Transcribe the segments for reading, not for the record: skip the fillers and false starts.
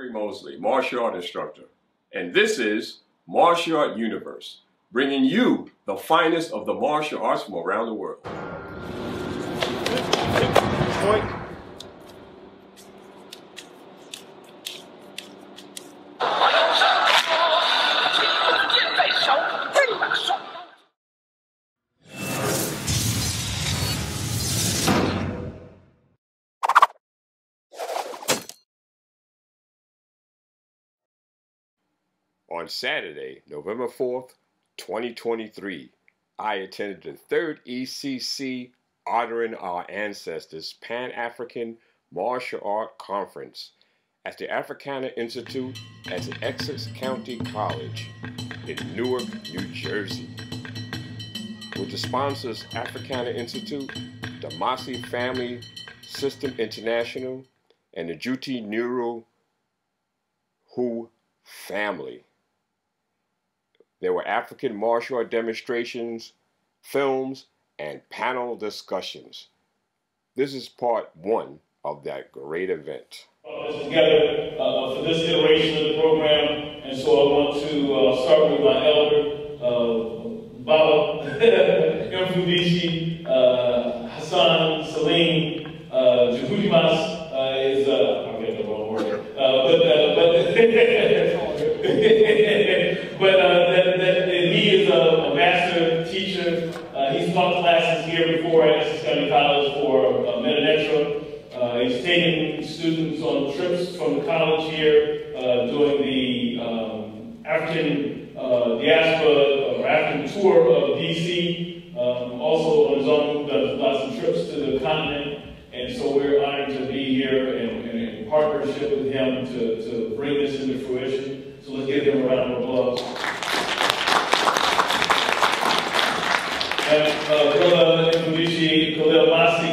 Mosley, martial art instructor, and this is Martial Art Universe, bringing you the finest of the martial arts from around the world. Point. On Saturday, November 4th, 2023, I attended the third ECC Honoring Our Ancestors Pan-African Martial Art Conference at the Africana Institute at the Essex County College in Newark, New Jersey. With the sponsors Africana Institute, the Massey Family System International, and the Juti Neuro Hu family. There were African martial art demonstrations, films, and panel discussions. This is part one of that great event. Together for this iteration of the program, and so I want to start with my elder, Baba Mfudishi, Hassan Salim, Jehudimas is, I'm getting the wrong word, but he is a master teacher. He's taught classes here before at Essex County College for Metanetra. He's taken students on trips from the college here doing the African diaspora or African tour of DC. Also on his own, done lots of trips to the continent. And so we're honored to be here and in partnership with him to bring this into fruition. So let's give him a round of applause. And Brother Mfudishi Khalil Masi,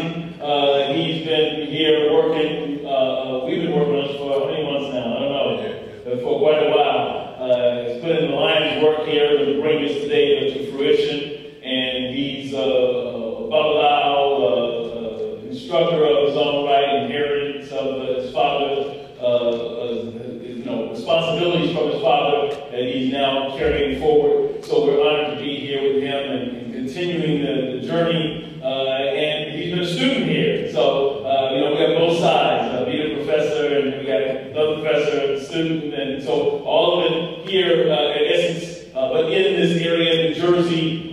he's been here working, we've been working on this for how many months now? I don't know, for quite a while. He's put in the lion's work here to bring this today to fruition. And he's a Babalao, instructor of his own right, inheritance of his father's responsibilities from his father that he's now carrying forward. So we're honored to be here with him and continuing the journey. And he's been a student here. So, we have both sides. Being a professor and we got another professor and student. And so all of it here at Essex, but in this area, New Jersey,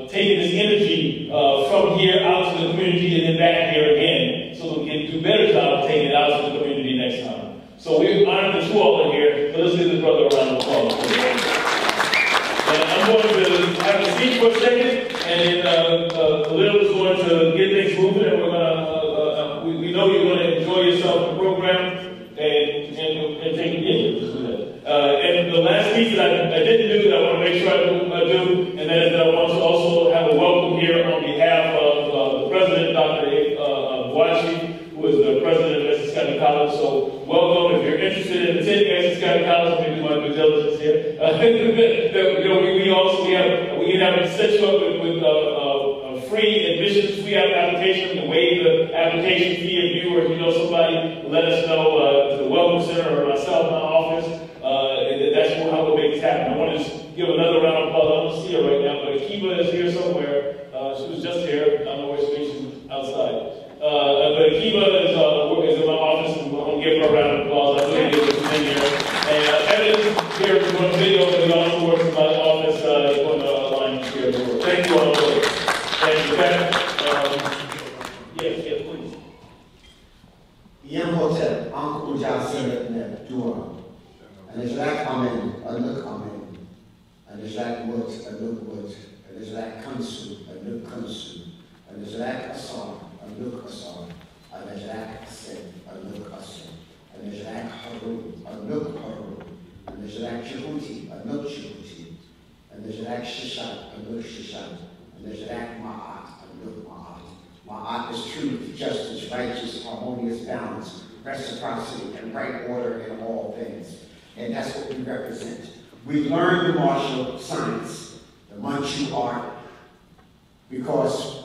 taking this energy from here out to the community and then back here again so that we can do a better job of taking it out to the community next time. So we're honored that you all are here, but let's give this brother a round of applause. And I'm going to have a speech for a second, and then Khalil is going to get things moving, and we're going to, we know you're going to enjoy yourself in the program, and take it in. And the last piece that I didn't do that I want to make sure I do, and that is that I want to also have a welcome here on behalf of the president, Dr. Bwachi, who is the president of Essex County College. So welcome. If you're interested in attending Essex County College, maybe my due diligence here. We can have set you up with free admissions, free application, and waive the application fee if you or if you know somebody, let us know to the Welcome Center or myself in my office. And that's how we'll make this happen. I want to just give another round of applause. I don't see her right now, but Akiba is here somewhere. She was just here. I don't know where she's outside. But Akiba is in my office, and I'm going to give her a round of applause. I really give her in here. And Evan is here to run video, but he also works in my office on the line here. Thank you all for it. Thank you. Yes, please. Yem Hotel, Uncle Jason Durham. And it's like Amen, a look Amen. And it's like wood, a look wood. And it's like Kansu, a look Kansu. And it's like Asar, a look Asar. And it's like Asen, a look Asen. And it's like Harun, a look Harun. And it's like Jehuti, a look Jehuti. And it's like Shishat, a look Shishat. And it's like Ma'at, a look Ma'at. Ma'at is truth, justice, righteous, harmonious balance, reciprocity, and right order in all things. And that's what we represent. We learned the martial science, the Manchu art, because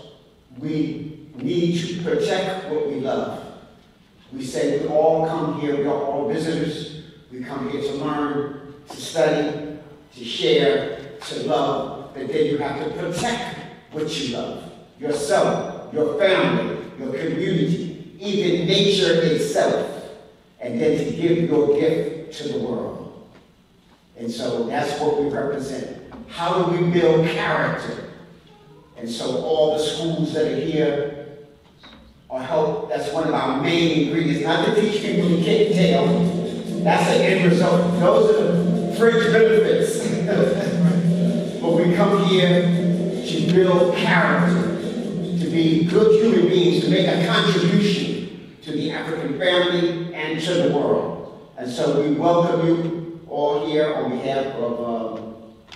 we need to protect what we love. We say we all come here, we are all visitors, We come here to learn, to study, to share, to love, but then you have to protect what you love. Yourself, your family, your community, even nature itself, and then to give your gift to the world. And so that's what we represent. How do we build character? And so all the schools that are here are help. That's one of our main ingredients. Not to teach people you can't tell. That's the end result. Those are the fringe benefits. But we come here to build character, to be good human beings, to make a contribution to the African family and to the world. And so we welcome you all here on behalf of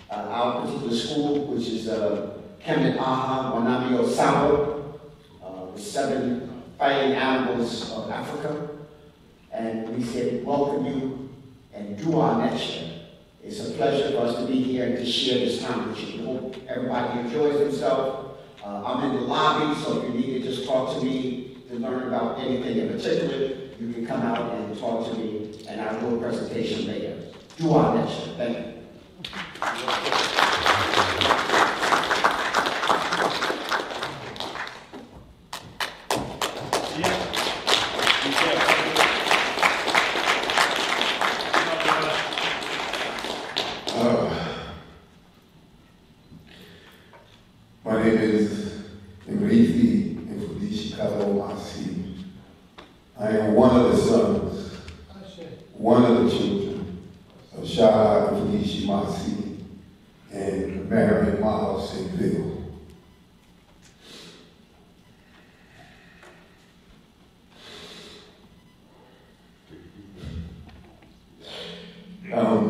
our particular school, which is Kemet Aha Wanami Osabo, the 7 fighting animals of Africa. And we say welcome you and dua necha. It's a pleasure for us to be here and to share this time with you. We hope everybody enjoys themselves. I'm in the lobby, so if you need to just talk to me to learn about anything in particular, you can come out and talk to me, and I'll do a presentation later. Dua necha. Thank you. My name is Emrithi Mfudishi Kalomasi. I am one of the sons, one of the children of Shah Mfudishi Masi and Marion Miles St.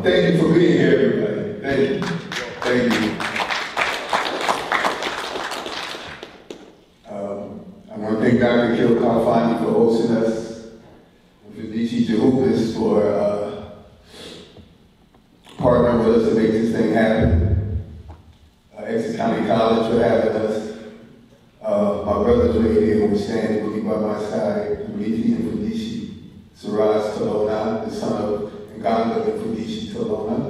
Thank you for being here, everybody. Thank you. Thank you. I want to thank Dr. Kil Kalfani for hosting us, and for D.C. Jehubis for partnering with us to make this thing happen. Essex County College for having us. My brothers right here who are standing with me by my side, Mrithi and Fudishi Suraj Talona, the son of Nganga and Fudishi Talona,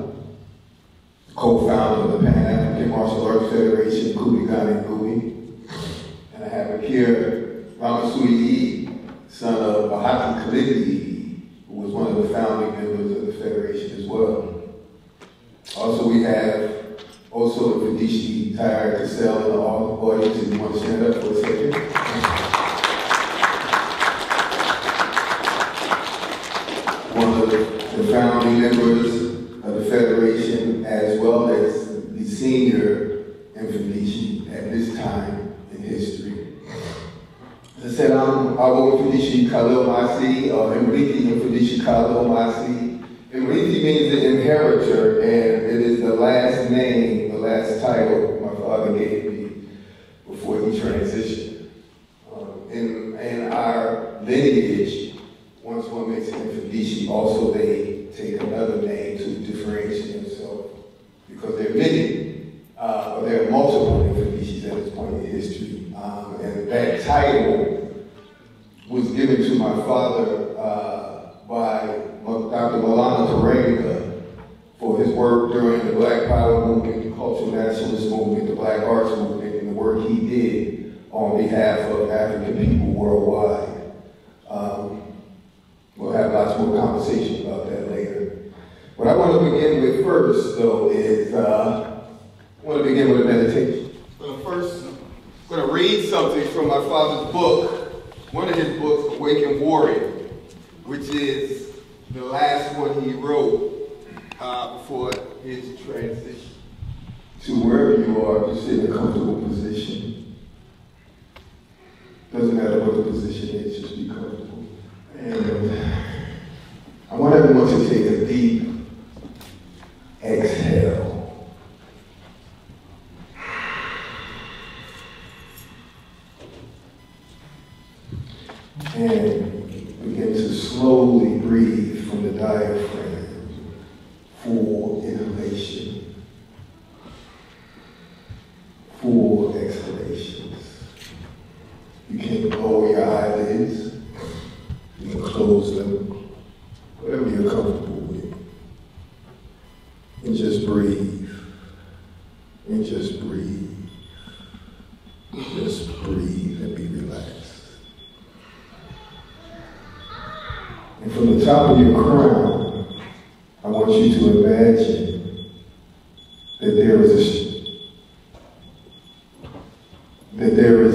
co-founder of the Pan-African Martial Arts Federation, Kubigani Ngubi. And I have here Ramasuri, son of Bahati Kalindi, who was one of the founding members of the Federation as well. Also, we have the Fudishi Tyre Cassell in the audience, if you want to stand up for a second. One of the founding members of the Federation, as well as the senior in Fudishi at this time in history. As I said, I'm Awo Fudishi Khalil Masi, Emrithi and Fudishi Khalil Masi. Emrithi means the inheritor, and it is the last name, the last title my father gave me before he transitioned. In our lineage, once one makes it in Fudishi, also they take another name to differentiate themselves, because there are many, or there are multiple Fundishis at this point in history. And that title was given to my father by Dr. Malana Karenga for his work during the Black Power movement, the Cultural Nationalist movement, the Black Arts movement, and the work he did on behalf of African people worldwide. We'll have lots more conversation about that later. What I want to begin with first, though, is I want to begin with a meditation. I'm going to read something from my father's book, one of his books, Awakened Warrior, which is the last one he wrote before his transition. So wherever you are, just in a comfortable position. Doesn't matter what the position is, just be comfortable. And I want everyone to take a deep exhale. And begin to slowly breathe from the diaphragm. Full inhalation. Full exhalations. You can lower your eyelids. You can close them. Whatever you're comfortable with. And just breathe. And just breathe. Just breathe and be relaxed. And from the top of your crown, I want you to imagine that there is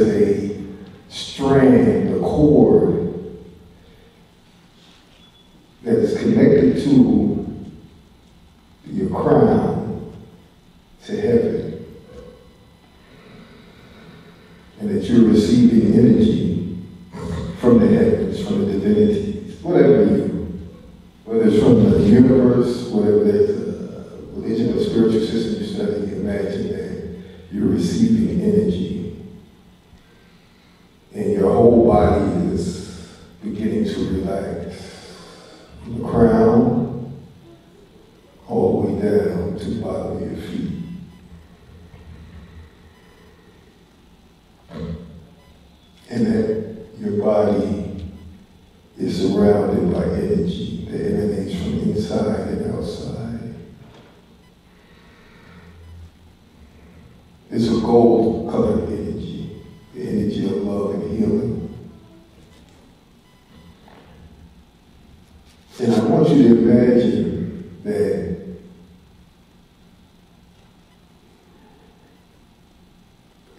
a strand, a cord that is connected to your crown to heaven, and that you're receiving energy from the heavens, from the divinities, whether it's from the universe, whatever there's a religion or spiritual system you study, imagine that you're receiving energy. And your whole body is beginning to relax. From the crown all the way down to the bottom of your feet. And that your body is surrounded by energy that emanates from inside and outside. It's a gold-colored energy, the energy of love and healing. And I want you to imagine that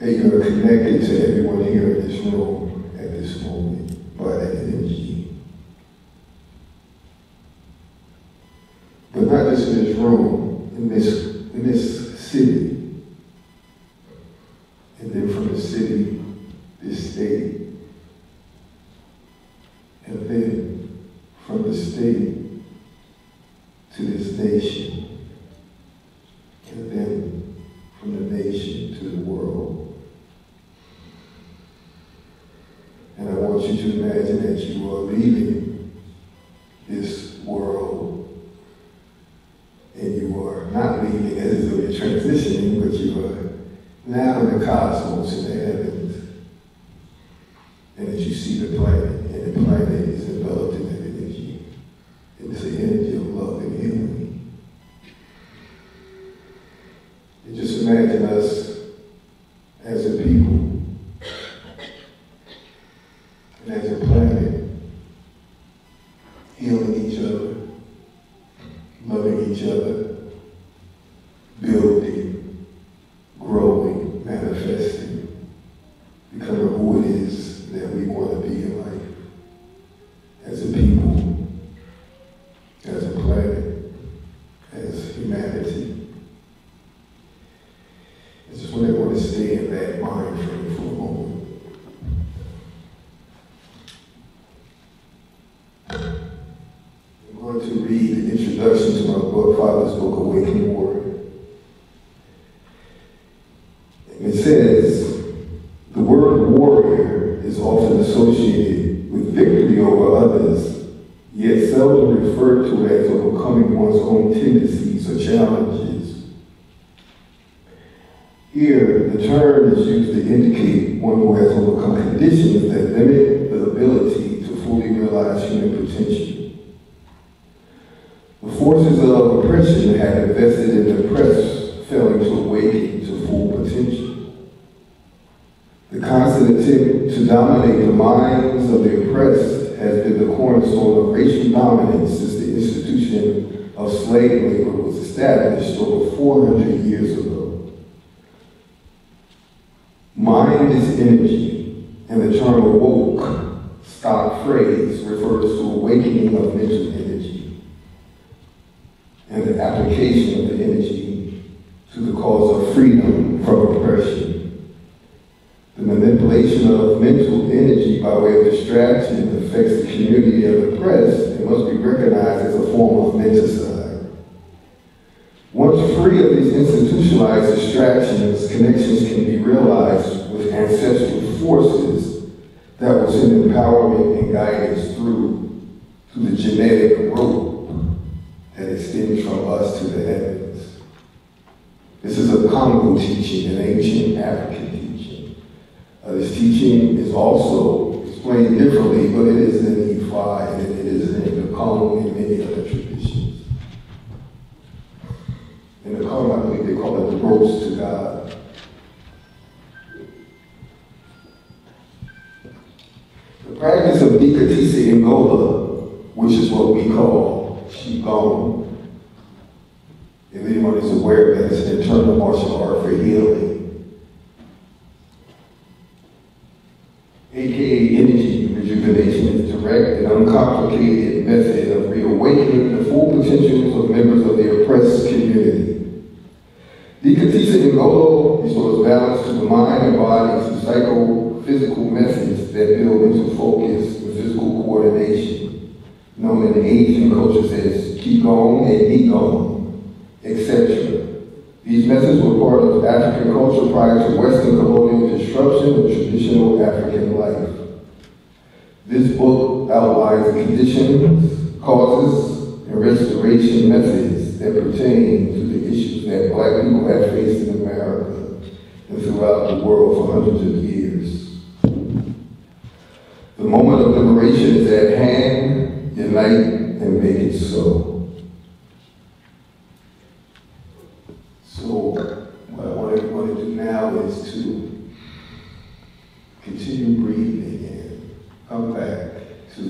you're connected to everyone here in this room at this moment by that energy. But not just in this room, in this city. And then from the city, this state. And then from the state to this nation. And then from the nation to the world. And I want you to imagine that you are leaving this world, and you are not leaving as though you're transitioning, but you are now in the cosmos, in the heavens. And as you see the planet, and the planet is enveloped in that energy. And it's the energy of love and healing. And just imagine us as a people, and as a planet, healing each other, loving each other, building, growing, manifesting, becoming who it is that we want to be in life, as a people, as a planet, as humanity. I just want everyone to stay in that mind frame for a moment. I'm going to read the introduction to my book, Father's Book, Awakening Warrior. And it says, the word warrior is often associated with victory over others, yet seldom referred to as overcoming one's own tendencies or challenges. Here, the term is used to indicate one who has overcome conditions that limit the ability to fully realize human potential. The forces of oppression have invested in the oppressed, failing to awaken to full potential. The constant attempt to dominate the minds of the oppressed has been the cornerstone of racial dominance since the institution of slave labor was established over 400 years ago. Mind is energy, and the term awoke, stock phrase, refers to awakening of mental energy and the application of the energy to the cause of freedom from oppression. The manipulation of mental energy by way of distraction affects the community of the oppressed and must be recognized as a form of menticide. Once free of these institutionalized distractions, connections can be realized with ancestral forces that will send empowerment and guidance through to the genetic rope that extends from us to the heavens. This is a Congo teaching, an ancient African teaching. This teaching is also explained differently, but it is in Ifa and it is in the Congo and many other traditions. approach to God. The practice of Nikatisa Ngola, which is what we call Qigong, if anyone is aware, that it's an internal martial art for healing, aka energy rejuvenation, is a direct and uncomplicated method of reawakening the full potentials of members of the oppressed community. Nikatisa Ngola restores balance to the mind and body through psychophysical methods that build mental focus and physical coordination, known in Asian cultures as Qigong and Nigong, etc. These methods were part of African culture prior to Western colonial disruption of traditional African life. This book outlines the conditions, causes, and restoration methods that pertain to the issues that Black people have faced in America and throughout the world for hundreds of years. The moment of liberation is at hand. Unite and make it so. So what I want to do now is to continue breathing and come back to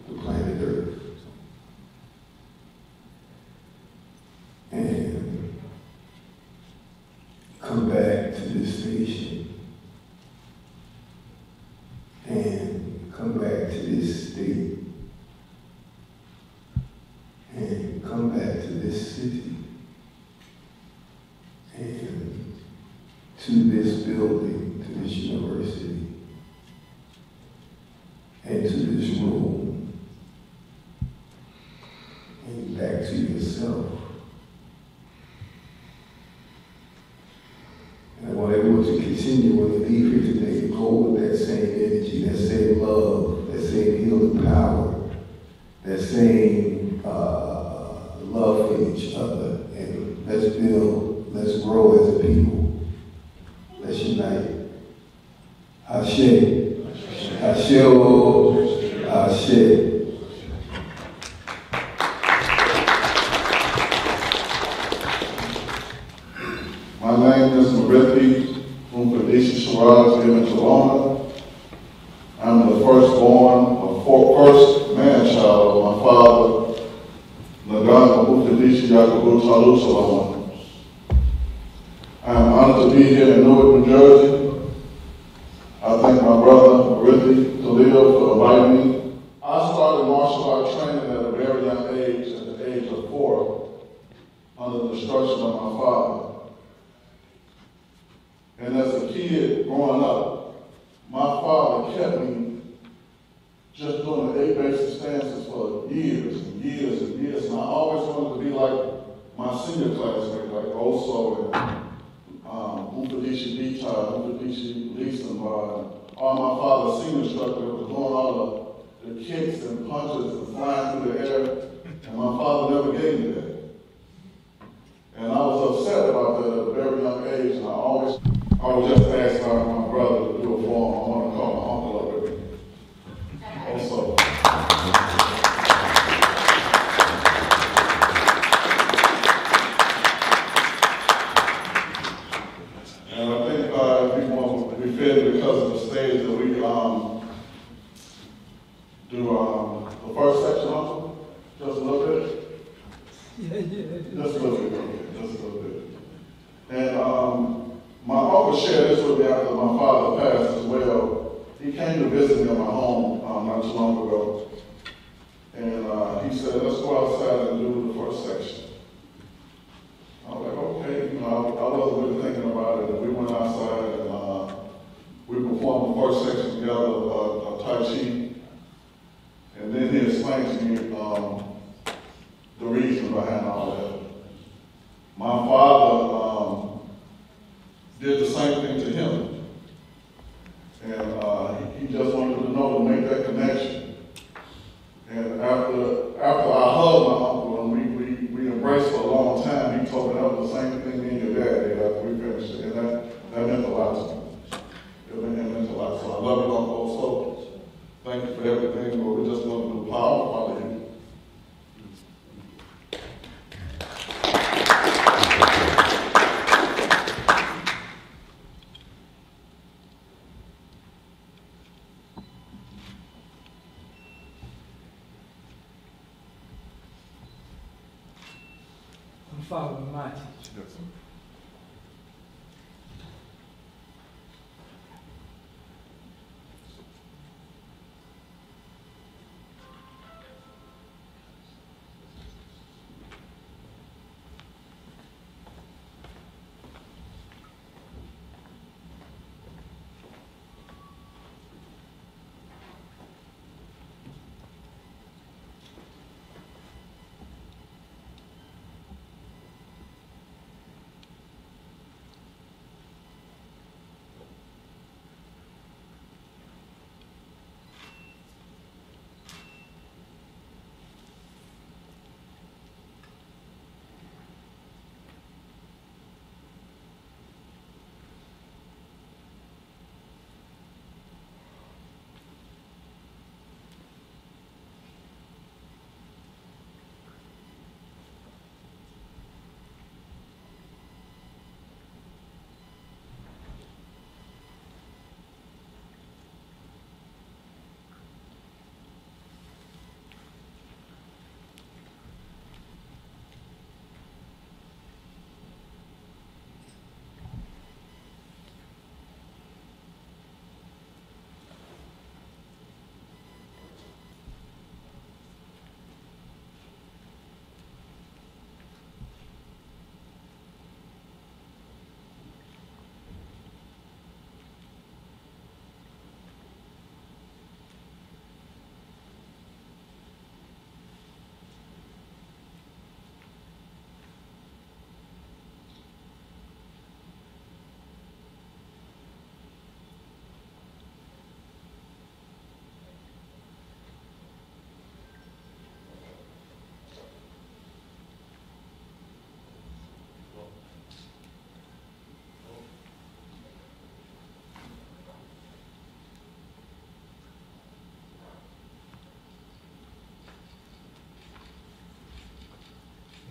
the planet Earth. And come back to this station. And come back to this state. And come back to this city. And to this building, to this university, and to this room, and back to yourself. And I want everyone to continue when they leave here today to go with that same energy, that same love, that same healing power, that same love for each other, and let's build, let's grow as a people. Let's unite. Ashe. Ashe. Ashe. My name is Marithi Mufadisi Sharaj Ibn Talona. I'm the first man-child of my father, Nagana Mufadisi Yakubu Talu Salona. I am honored to be here in Newark, New Jersey. I thank my brother, Marithi Toledo, for inviting me. I started martial art training at a very young age, at the age of 4, under the instruction of my father. And as a kid growing up, my father kept me just doing the 8 basic stances for years and years and years. And I always wanted to be like my senior classmates, like Oso and Mufadishi Bita, Mufadishi Lisenbar. All my father's senior instructor was doing all the kicks and punches and flying through the air. And my father never gave me that. And I was upset about that at a very young age. And I was just asked by my brother to do a form. I want to call my uncle up with me. Also. And I think everyone will be fed because of the stage that we do the first section, Uncle. Just a little bit? Yeah. Just a little bit. Just a little bit. And my uncle shared this with me after my father passed as well. He came to visit me at my home not too long ago. And he said, let's go outside and do the first section. I was like, okay. I wasn't really thinking about it. And we went outside and we performed the first section together of Tai Chi. And then he explained to me the reason behind all that. My father did the same thing to him. And he just wanted to know to make that connection. And after I hugged my uncle and we embraced for a long time, he told me that was the same thing me and your dad did after we finished it. And that meant a lot to me. It meant a lot. So I love you, Uncle. So thank you for everything. But we just want to do power follow you. follow my teaching. Yes.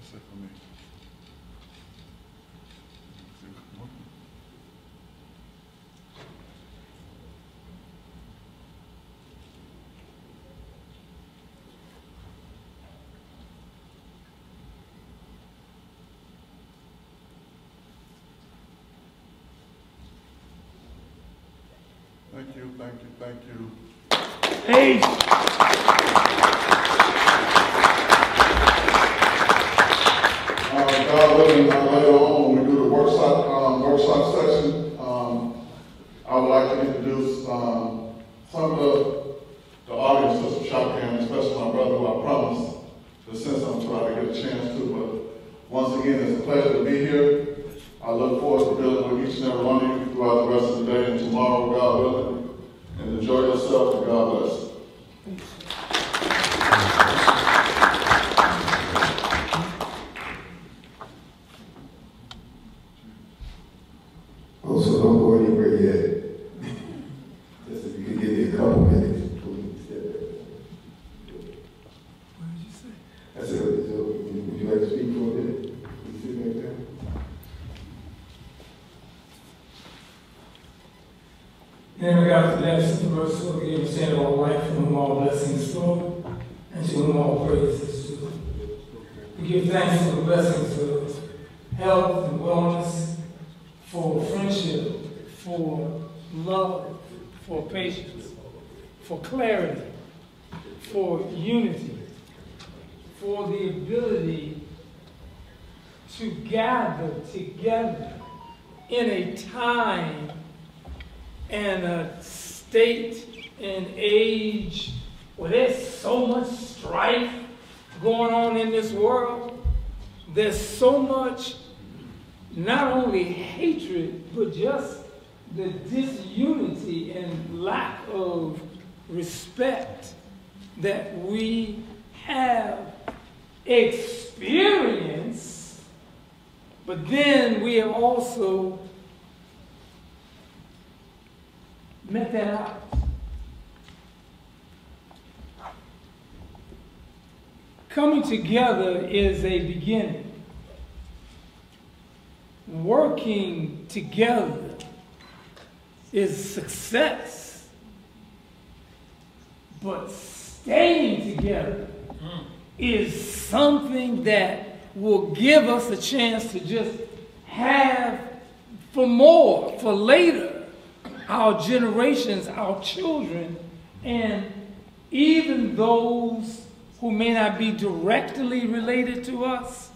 That's it for me. Thank you, thank you, thank you. Hey. God willing, later on, when we do the workshop section, I would like to introduce some of the audience to some Shopcan, especially my brother who I promised to send some to I to get a chance to. But once again, it's a pleasure to be here. I look forward to dealing with each and every one of you throughout the rest of the day and tomorrow, God willing. And enjoy yourself, and God bless. Also, don't go anywhere yet. Just if you could give me a couple minutes, please. What did you say? I said, would you like to speak for a minute? You sit back there. Then we got the last verse of the saying about life, from whom all blessings flow, and to whom all praise is due. We give thanks for the blessings of health and wellness, for friendship, for love, for patience, for clarity, for unity, for the ability to gather together in a time and a state and age where there's so much strife going on in this world. There's so much, not only hatred, but just the disunity and lack of respect that we have experienced, but then we have also met that out. Coming together is a beginning. Working together is success. But staying together is something that will give us a chance to just have for more, for later, our generations, our children, and even those who may not be directly related to us,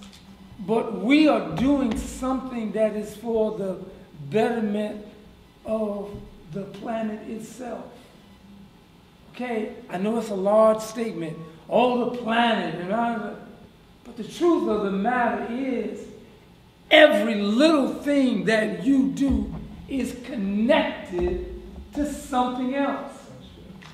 but we are doing something that is for the betterment of the planet itself. Okay, I know it's a large statement, all the planet, and all, but the truth of the matter is, every little thing that you do is connected to something else.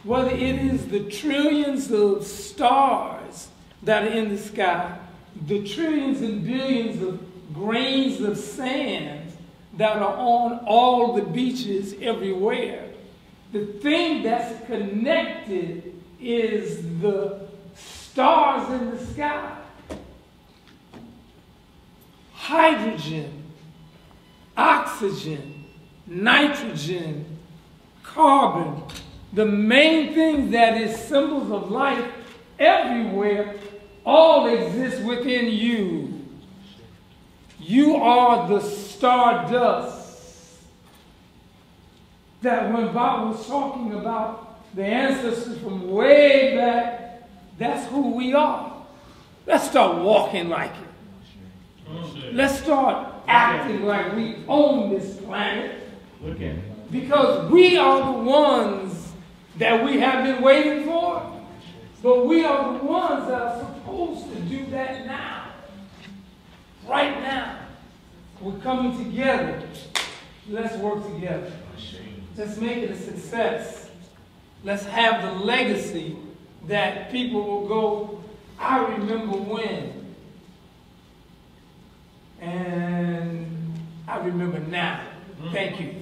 Whether it is the trillions of stars that are in the sky, the trillions and billions of grains of sand that are on all the beaches everywhere, the thing that's connected is the stars in the sky. Hydrogen, oxygen, nitrogen, carbon, the main things that is symbols of life everywhere, all exist within you. You are the stardust that when Bob was talking about the ancestors from way back, that's who we are. Let's start walking like it. Let's start acting like we own this planet. Because we are the ones that we have been waiting for, but we are the ones that are supposed to do that now. Right now. We're coming together. Let's work together. Let's make it a success. Let's have the legacy that people will go, I remember when. And I remember now. Thank you.